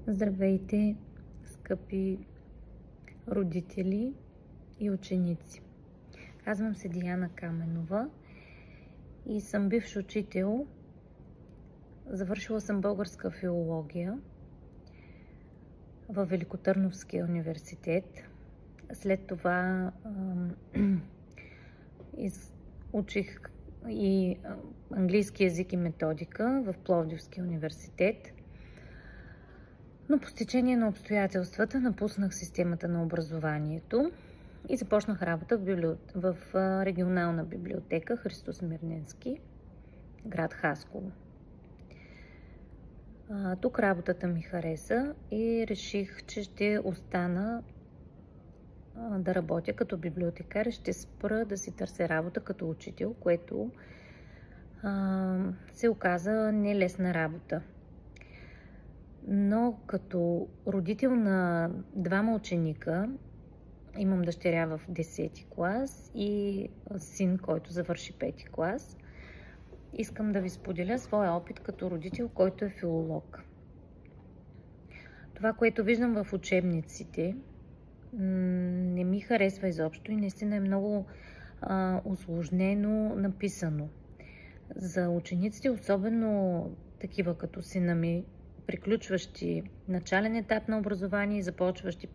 Здравейте, скъпи родители и ученици! Казвам се Диана Каменова и съм бивш учител. Завършила съм българска филология във Великотърновския университет. След това учих и английски език и методика в Пловдивския университет. Но по стечение на обстоятелствата напуснах системата на образованието и започнах работа в регионална библиотека Христо Смирненски, град Хасково. Тук работата ми хареса и реших, че ще остана да работя като библиотекар и ще спра да си търся работа като учител, което се оказа нелесна работа. Но като родител на двама ученика, имам дъщеря в 10-ти клас и син, който завърши 5-ти клас, искам да ви споделя своя опит като родител, който е филолог. Това, което виждам в учебниците, не ми харесва изобщо и наистина е много усложнено написано. За учениците, особено такива като сина ми, приключващи начален етап на образование и започващи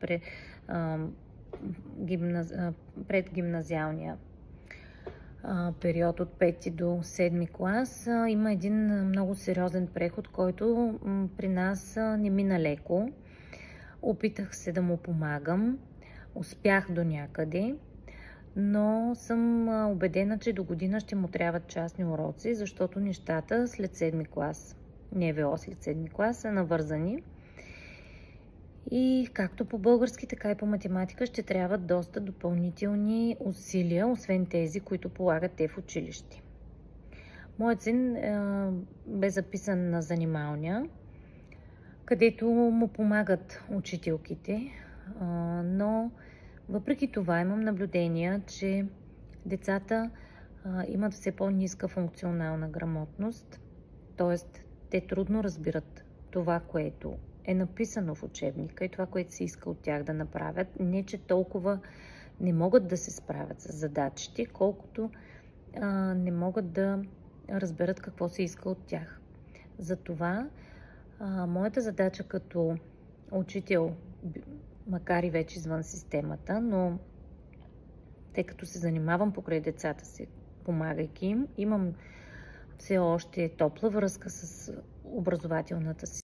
предгимназиалния период от 5 до 7 клас, има един много сериозен преход, който при нас не мина леко. Опитах се да му помагам, успях до някъде, но съм убедена, че до година ще му трябват частни уроци, защото нещата след 7 клас, НВО след 7 клас, са навързани. И както по български, така и по математика ще трябват доста допълнителни усилия, освен тези, които полагат те в училище. Моят син бе записан на занималня, където му помагат учителките, но въпреки това имам наблюдения, че децата имат все по-ниска функционална грамотност, т.е. те трудно разбират това, което е написано в учебника и това, което се иска от тях да направят. Не, че толкова не могат да се справят с задачите, колкото не могат да разберат какво се иска от тях. Затова моята задача като учител, макар и вече извън системата, но тъй като се занимавам покрай децата си, помагайки им, имам все още топла връзка с образователната система.